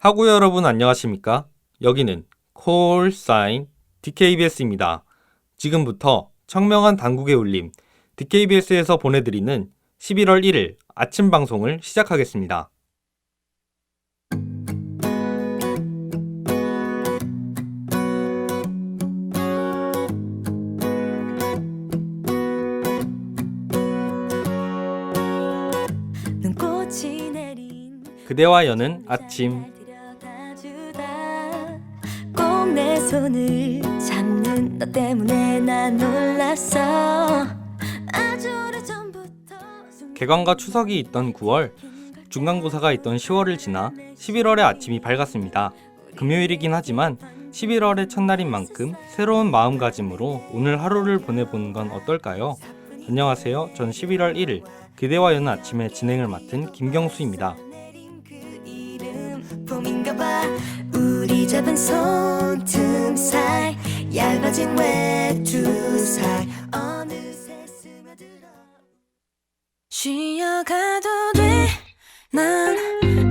하구 여러분 안녕하십니까? 여기는 콜사인 DKBS입니다. 지금부터 청명한 당국의 울림 DKBS에서 보내드리는 11월 1일 아침 방송을 시작하겠습니다. 그대와 여는 아침 꼭 내 손을 잡는 너 때문에 난 놀랐어. 아주 오래전부터 개강과 추석이 있던 9월, 중간고사가 있던 10월을 지나 11월의 아침이 밝았습니다. 금요일이긴 하지만 11월의 첫날인 만큼 새로운 마음가짐으로 오늘 하루를 보내보는 건 어떨까요? 안녕하세요. 전 11월 1일 그대와 여는 아침의 진행을 맡은 김경수입니다. 봄인가봐. 우리 잡은 손틈 사이 얇아진 외투 사이 어느새 스며들어. 쉬어가도 돼. 난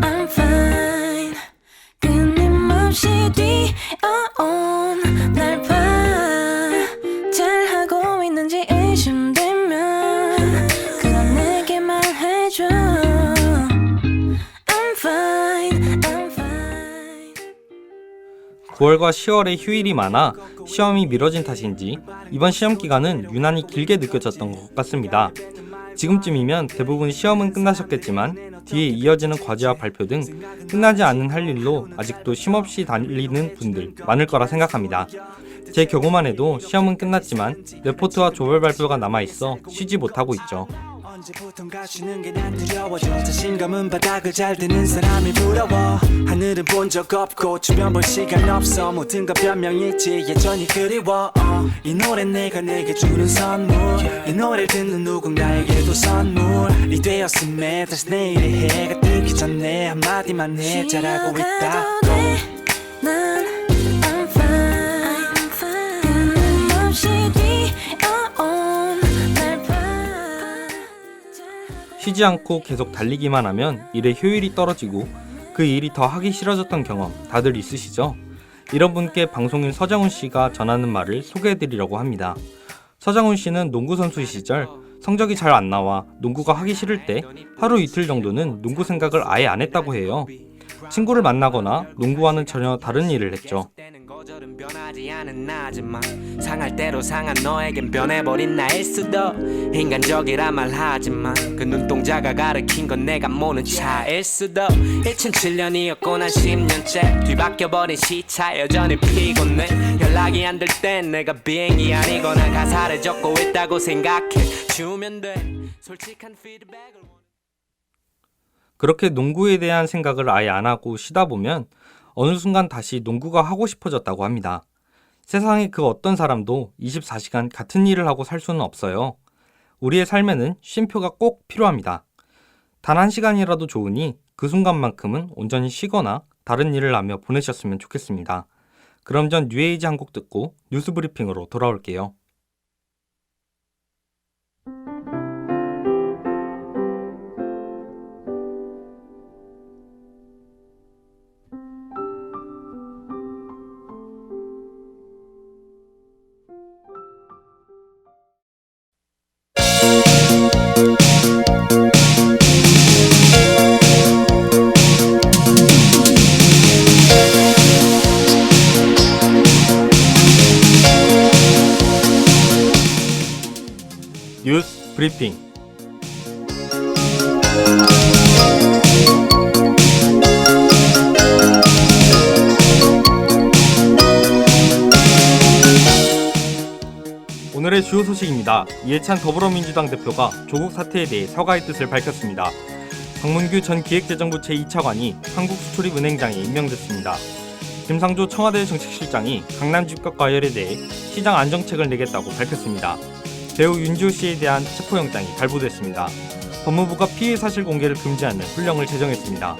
I'm fine. 끊임없이 뛰어온 날 봐. 잘하고 있는지 의심되면 그럼 내게 말해줘. I'm fine. 9월과 10월에 휴일이 많아 시험이 미뤄진 탓인지 이번 시험 기간은 유난히 길게 느껴졌던 것 같습니다. 지금쯤이면 대부분 시험은 끝나셨겠지만 뒤에 이어지는 과제와 발표 등 끝나지 않은 할 일로 아직도 쉼없이 달리는 분들 많을 거라 생각합니다. 제 경우만 해도 시험은 끝났지만 레포트와 조별 발표가 남아있어 쉬지 못하고 있죠. 언제부턴가 쉬는 게 난 두려워져. 자신감은 바닥을 잘 드는 사람이 부러워. 하늘은 본 적 없고 주변 볼 시간 없어. 모든 건 변명일지 여전히 그리워. 이 노래 내가 내게 주는 선물. 이 노래를 듣는 누군가에게도 선물이 되었음에 다시 내일의 해가 뜨기 전에 한마디만 해. 잘하고 있다고. 난 I'm fine. 끊임없이 뛰어온 날 봐. 쉬지 않고 계속 달리기만 하면 일의 효율이 떨어지고 그 일이 더 하기 싫어졌던 경험 다들 있으시죠? 이런 분께 방송인 서장훈 씨가 전하는 말을 소개해드리려고 합니다. 서장훈 씨는 농구 선수 시절 성적이 잘 안 나와 농구가 하기 싫을 때 하루 이틀 정도는 농구 생각을 아예 안 했다고 해요. 친구를 만나거나 농구와는 전혀 다른 일을 했죠. 거절은 변하지 않은 나지만 상할 대로 상한 너에겐 변해버린 나일 수도. 인간적이라 말하지만 그 눈동자가 가르친 건 내가 모는 차일 수도. 2007년이었고 난 10년째 뒤바뀌어버린 시차 여전히 피곤해. 연락이 안 될 땐 내가 비행이 아니거나 가사를 적고 있다고 생각해 주면 돼. 솔직한 피드백을. 그렇게 농구에 대한 생각을 아예 안 하고 쉬다 보면 어느 순간 다시 농구가 하고 싶어졌다고 합니다. 세상에 그 어떤 사람도 24시간 같은 일을 하고 살 수는 없어요. 우리의 삶에는 쉼표가 꼭 필요합니다. 단 1시간이라도 좋으니 그 순간만큼은 온전히 쉬거나 다른 일을 하며 보내셨으면 좋겠습니다. 그럼 전 뉴에이지 한 곡 듣고 뉴스 브리핑으로 돌아올게요. 뉴스 브리핑. 오늘의 주요 소식입니다. 이해찬 더불어민주당 대표가 조국 사태에 대해 사과의 뜻을 밝혔습니다. 박문규 전 기획재정부 제2차관이 한국수출입은행장에 임명됐습니다. 김상조 청와대 정책실장이 강남 집값 과열에 대해 시장 안정책을 내겠다고 밝혔습니다. 배우 윤지호 씨에 대한 체포영장이 발부됐습니다. 법무부가 피해 사실 공개를 금지하는 훈령을 제정했습니다.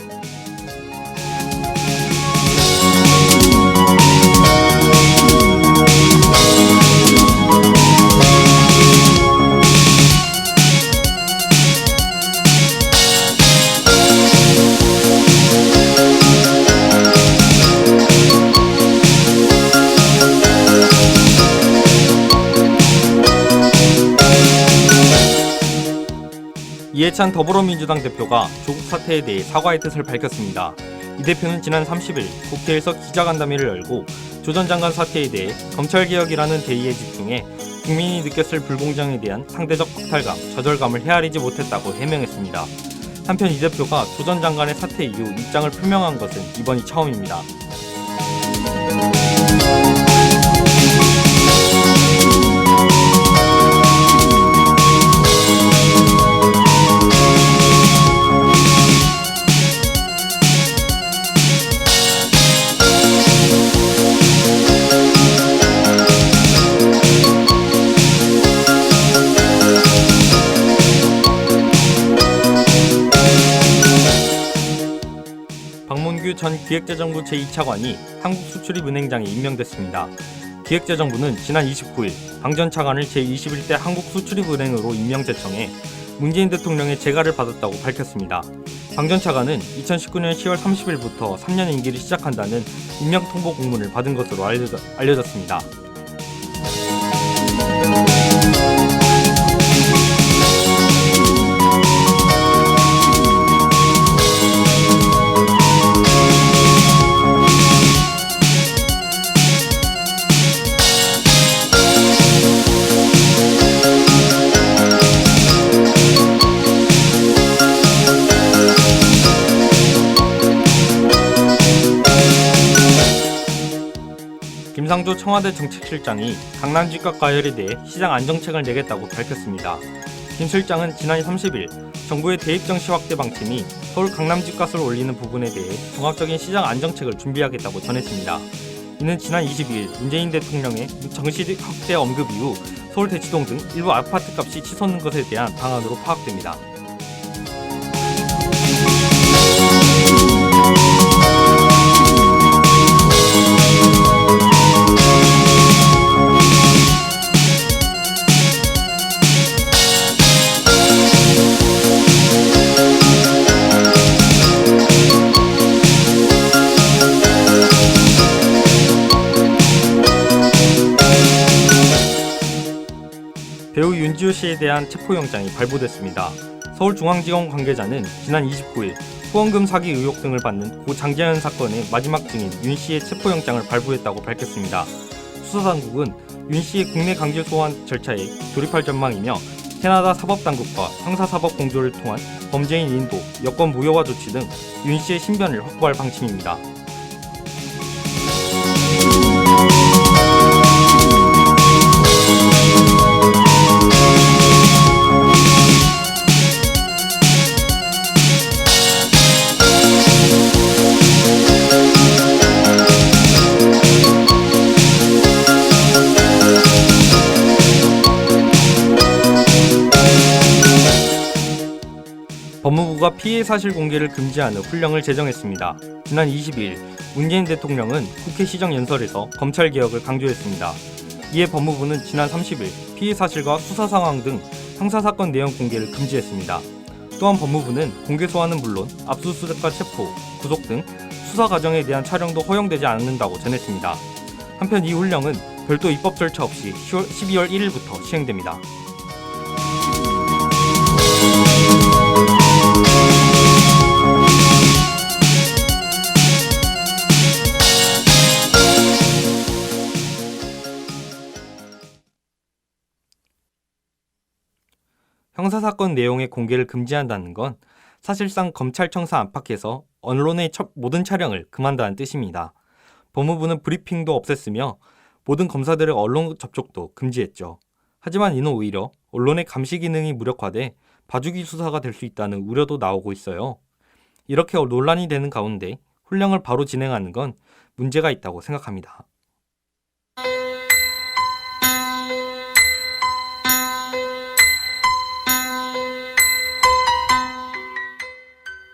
이해찬 더불어민주당 대표가 조국 사태에 대해 사과의 뜻을 밝혔습니다. 이 대표는 지난 30일 국회에서 기자간담회를 열고 조 전 장관 사태에 대해 검찰개혁이라는 대의에 집중해 국민이 느꼈을 불공정에 대한 상대적 박탈감, 좌절감을 헤아리지 못했다고 해명했습니다. 한편 이 대표가 조 전 장관의 사태 이후 입장을 표명한 것은 이번이 처음입니다. 박문규 전 기획재정부 제2차관이 한국수출입은행장에 임명됐습니다. 기획재정부는 지난 29일 방 전 차관을 제21대 한국수출입은행으로 임명 제청해 문재인 대통령의 재가를 받았다고 밝혔습니다. 방 전 차관은 2019년 10월 30일부터 3년 임기를 시작한다는 임명 통보 공문을 받은 것으로 알려졌습니다. 김상조 청와대 정책실장이 강남 집값 가열에 대해 시장 안정책을 내겠다고 밝혔습니다. 김 실장은 지난 30일 정부의 대입 정시 확대 방침이 서울 강남 집값을 올리는 부분에 대해 종합적인 시장 안정책을 준비하겠다고 전했습니다. 이는 지난 22일 문재인 대통령의 정시 확대 언급 이후 서울 대치동 등 일부 아파트 값이 치솟는 것에 대한 방안으로 파악됩니다. 배우 윤지호 씨에 대한 체포영장이 발부됐습니다. 서울중앙지검 관계자는 지난 29일 후원금 사기 의혹 등을 받는 고 장재현 사건의 마지막 증인 윤 씨의 체포영장을 발부했다고 밝혔습니다. 수사당국은 윤 씨의 국내 강제 소환 절차에 돌입할 전망이며 캐나다 사법당국과 형사사법공조를 통한 범죄인 인도, 여권 무효화 조치 등 윤 씨의 신변을 확보할 방침입니다. 법무부가 피해 사실 공개를 금지하는 훈령을 제정했습니다. 지난 22일 문재인 대통령은 국회 시정연설에서 검찰개혁을 강조했습니다. 이에 법무부는 지난 30일 피해 사실과 수사 상황 등 형사사건 내용 공개를 금지했습니다. 또한 법무부는 공개 소환은 물론 압수수색과 체포, 구속 등 수사 과정에 대한 촬영도 허용되지 않는다고 전했습니다. 한편 이 훈령은 별도 입법 절차 없이 12월 1일부터 시행됩니다. 형사사건 내용의 공개를 금지한다는 건 사실상 검찰청사 안팎에서 언론의 모든 촬영을 금한다는 뜻입니다. 법무부는 브리핑도 없앴으며 모든 검사들의 언론 접촉도 금지했죠. 하지만 이는 오히려 언론의 감시 기능이 무력화돼 봐주기 수사가 될 수 있다는 우려도 나오고 있어요. 이렇게 논란이 되는 가운데 훈령을 바로 진행하는 건 문제가 있다고 생각합니다.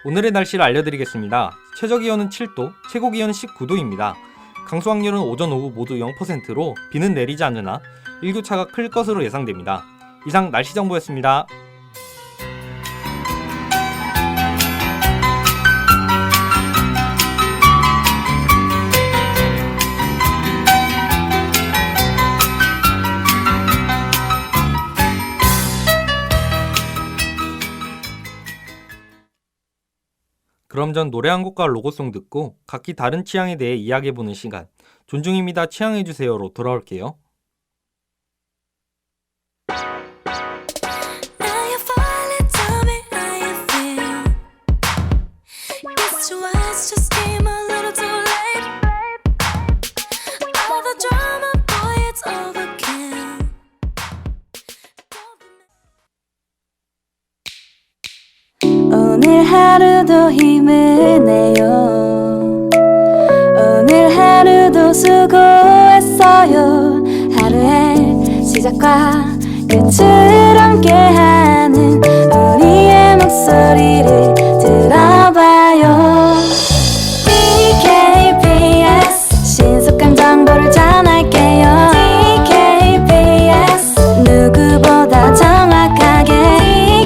오늘의 날씨를 알려드리겠습니다. 최저기온은 7도, 최고기온은 19도입니다. 강수확률은 오전 오후 모두 0%로 비는 내리지 않으나 일교차가 클 것으로 예상됩니다. 이상 날씨 정보였습니다. 그럼 전 노래 한 곡과 로고송 듣고 각기 다른 취향에 대해 이야기해보는 시간, 존중입니다 취향해주세요로 돌아올게요. Now you finally tell me how you feel. Guess your eyes just came a little too late. All the drama, boy, it's overkill. 오늘 하루도 힘을 내요. 오늘 하루도 수고했어요. 하루의 시작과 끝을 함께하는 우리의 목소리를 들어봐요. DKBS 신속한 정보를 전할게요. DKBS 누구보다 정확하게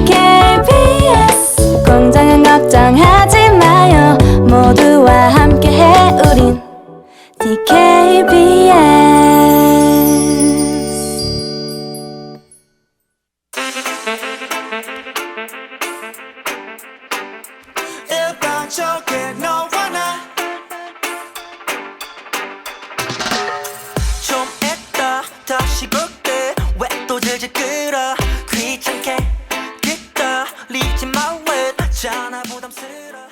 DKBS 공장은 걱정하지 마요. 모두와 함께해 우린 DKBS. 일방적인 너와 나 좀 있다 다시 볼게 왜 또 질질 끌어 귀찮게 기다리지 마 왜 잖아 부담스러워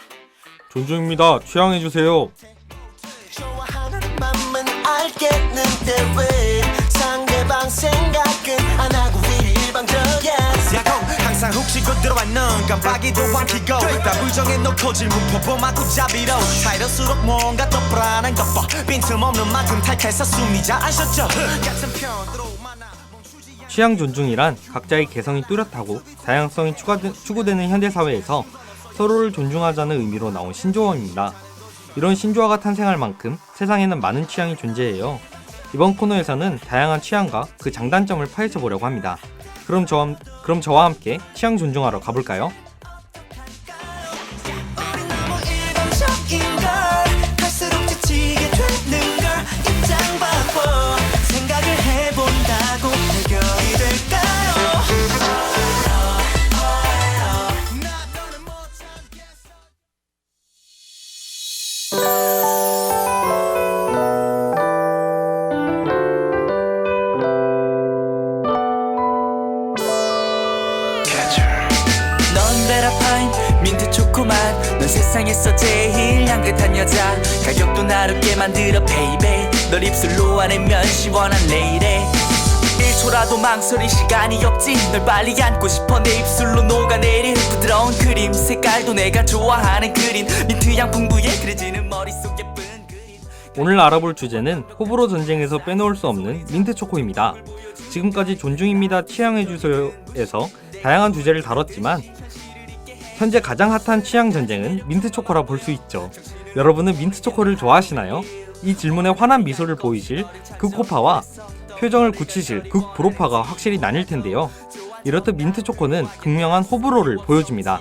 존중입니다 취향해주세요. 좋아하는 맘은 알겠는데 왜 상대방 생각은 안 하고 일방적이야 야공 항상 훅 치고 들어왔는 깜빡이도 안 켜고 다 부정해놓고 질문 포포맞고 자비로 사이럴수록 뭔가 더 불안한 것봐 빈틈없는 만큼 탈퇴해서 숨이 잘 안 쉬었죠 같은 편으로 만나 멈추지 않 취향 존중이란 각자의 개성이 뚜렷하고 다양성이 추구되는 현대사회에서 서로를 존중하자는 의미로 나온 신조어입니다. 이런 신조어가 탄생할 만큼 세상에는 많은 취향이 존재해요. 이번 코너에서는 다양한 취향과 그 장단점을 파헤쳐보려고 합니다. 그럼 저와 함께 취향 존중하러 가볼까요? 우린 너무 일방적인 걸 갈수록 지치게 되는 걸 입장 바꿔 생각을 해본다고 해결이 될까요 나 더는 못 참겠어 넌 베라파인 민트 초코맛 넌 세상에서 제일 향긋한 여자 가격도 나롭게 만들어 베이베 널 입술로 안으면 시원한 레이레 1초라도 망설일 시간이 없지 널 빨리 안고 싶어 내 입술로 녹아내릴 부드러운 크림 색깔도 내가 좋아하는 그린 민트향 풍부해 그려지는 머릿속 예쁜 그림 오늘 알아볼 주제는 호불호 전쟁에서 빼놓을 수 없는 민트 초코입니다. 지금까지 존중입니다 취향해주세요에서 다양한 주제를 다뤘지만 현재 가장 핫한 취향 전쟁은 민트 초코라 볼 수 있죠. 여러분은 민트 초코를 좋아하시나요? 이 질문에 환한 미소를 보이실 극호파와 표정을 굳히실 극불호파가 확실히 나뉠 텐데요. 이렇듯 민트 초코는 극명한 호불호를 보여줍니다.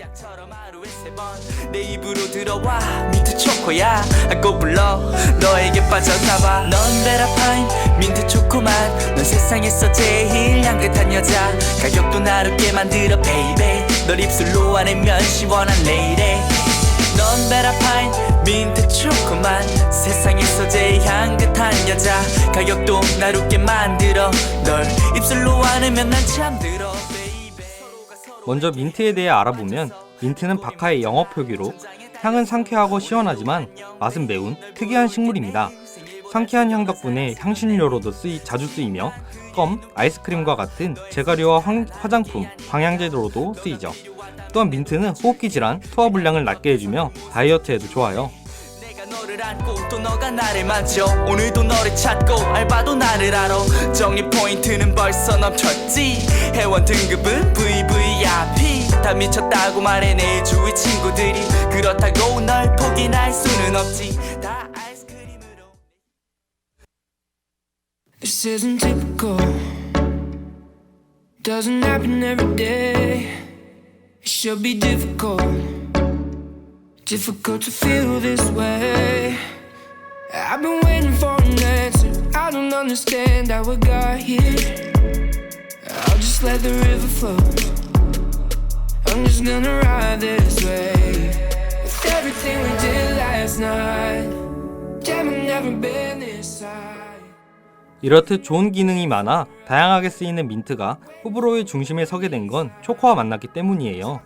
내 입으로 들어와 민트 초코야 하고 불러 너에게 빠졌나봐 넌 베라파인 민트 초코맛 넌 세상에서 제일 향긋한 여자 가격도 나롭게 만들어 베이베 널 입술로 안으면 시원한 레이레 넌 베라파인 민트 초코맛 세상에서 제일 향긋한 여자 가격도 나롭게 만들어 널 입술로 안으면 난 잠들어 베이베 먼저 민트에 대해 알아보면 민트는 바카의 영어 표기로 향은 상쾌하고 시원하지만 맛은 매운 특이한 식물입니다. 상쾌한 향 덕분에 향신료로도 자주 쓰이며 껌, 아이스크림과 같은 제과류와 화장품, 방향제로도 쓰이죠. 또한 민트는 호흡기 질환, 소화 불량을 낫게 해주며 다이어트에도 좋아요. 내가 너를 안고 또 너가 나를 만져 오늘도 너를 찾고 알바도 나를 알아 정리 포인트는 벌써 넘쳤지 회원 등급은 VVIP 다 미쳤다고 말해 내 주위 친구들이 그렇다고 널 포기할 수는 없지 다 아이스크림으로 This isn't typical. Doesn't happen every day. It should be difficult. Difficult to feel this way. I've been waiting for an answer. I don't understand how we got here. I'll just let the river flow. I'm just gonna ride this wave. with everything we did last night. Damn, I've never been this high. 이렇듯 좋은 기능이 많아 다양하게 쓰이는 민트가 호불호의 중심에 서게 된 건 초코와 만났기 때문이에요.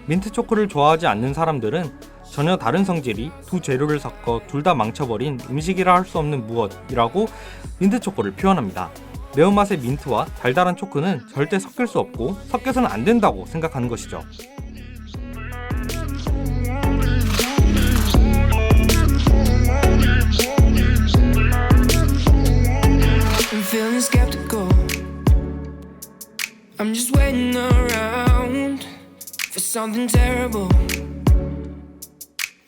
민트 초코를 좋아하지 않는 사람들은 전혀 다른 성질이 두 재료를 섞어 둘 다 망쳐버린 음식이라 할 수 없는 무엇이라고 민트 초코를 표현합니다. 매운맛의 민트와 달달한 초코는 절대 섞일 수 없고 섞여서는 안 된다고 생각하는 것이죠. I'm feeling skeptical. I'm just waiting around for something terrible.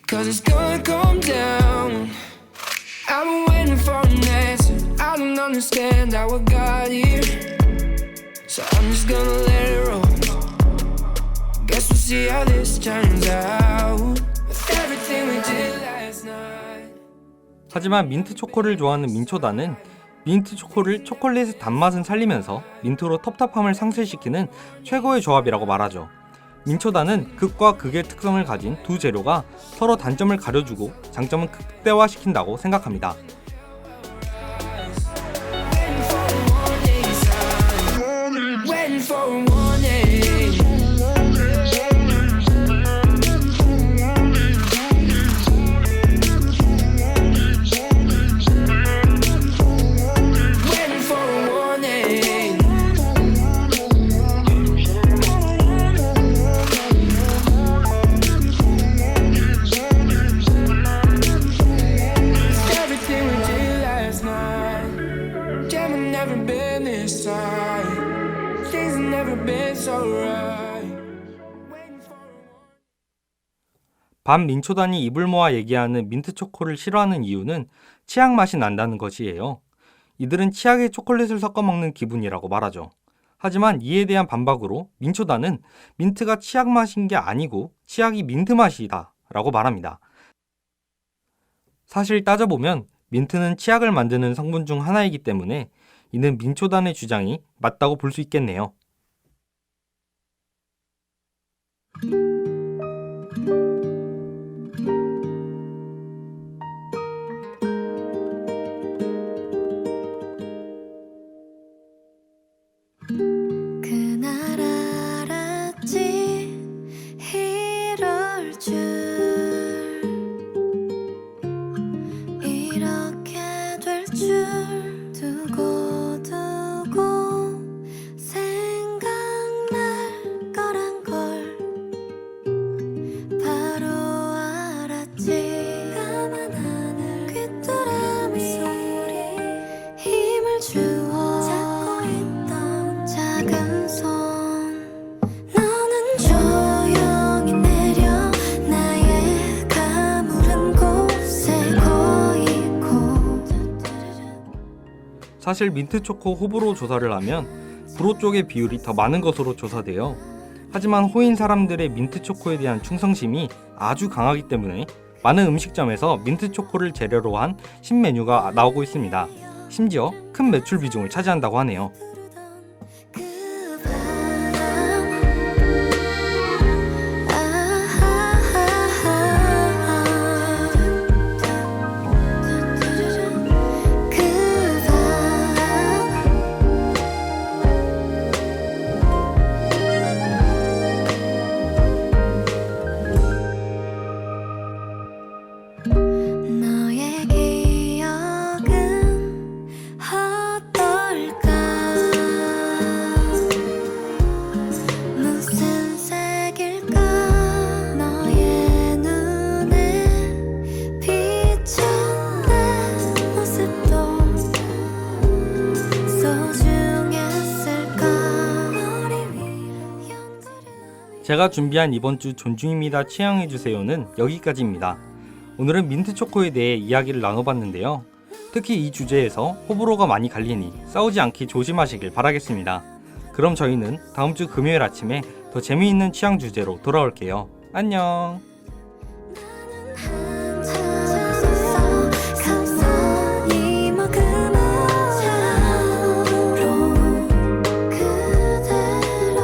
Cause it's gonna come down. I've been waiting for an answer. I don't understand how I got here. So I'm just gonna let it roll. Guess we'll see how this turns out. With everything we did last night. 하지만 민트 초코를 좋아하는 민초단은 민트 초코를 초콜릿의 단맛은 살리면서 민트로 텁텁함을 상쇄시키는 최고의 조합이라고 말하죠. 민초단은 극과 극의 특성을 가진 두 재료가 서로 단점을 가려주고 장점은 극대화시킨다고 생각합니다. Waiting for a warning. Waiting for a warning. It's everything we did last night. Damn, I've never been this high. Things have never been so right. Waiting for 반 민초단이 입을 모아 얘기하는 민트 초코를 싫어하는 이유는 치약 맛이 난다는 것이에요. 이들은 치약에 초콜릿을 섞어 먹는 기분이라고 말하죠. 하지만 이에 대한 반박으로 민초단은 민트가 치약 맛인 게 아니고 치약이 민트 맛이다 라고 말합니다. 사실 따져보면 민트는 치약을 만드는 성분 중 하나이기 때문에 이는 민초단의 주장이 맞다고 볼 수 있겠네요. 그날 알았지 이럴 줄 이렇게 될 줄 두고두고 생각날 거란 걸 바로 알았지 까만 하늘 귀뚜라미 소리 힘을 주어 잡고 있던 작은 손 너는 조용히 내려 나의 가물은 곳에 고이고 사실 민트 초코 호불호 조사를 하면 불호 쪽의 비율이 더 많은 것으로 조사돼요. 하지만 호인 사람들의 민트 초코에 대한 충성심이 아주 강하기 때문에 많은 음식점에서 민트 초코를 재료로 한 신메뉴가 나오고 있습니다. 심지어 큰 매출 비중을 차지한다고 하네요. 그 너의 기억은 어떨까 무슨 색일까 너의 눈에 비춘 내 모습도 소중했을까 머리 위 제가 준비한 이번 주 존중입니다 취향해주세요는 여기까지입니다. 오늘은 민트 초코에 대해 이야기를 나눠봤는데요. 특히 이 주제에서 호불호가 많이 갈리니 싸우지 않기 조심하시길 바라겠습니다. 그럼 저희는 다음 주 금요일 아침에 더 재미있는 취향 주제로 돌아올게요. 안녕. 가만히 머금은 그대로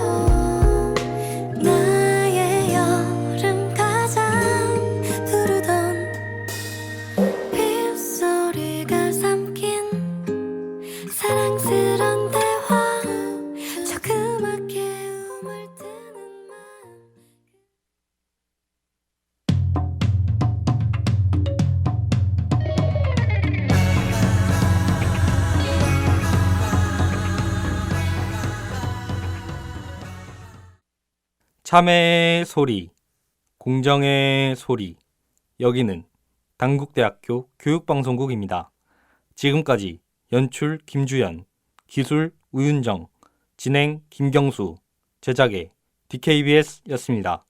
나의 여름 가장 참회의 소리, 공정의 소리. 여기는 단국대학교 교육방송국입니다. 지금까지 연출 김주연, 기술 우윤정, 진행 김경수, 제작의 DKBS였습니다.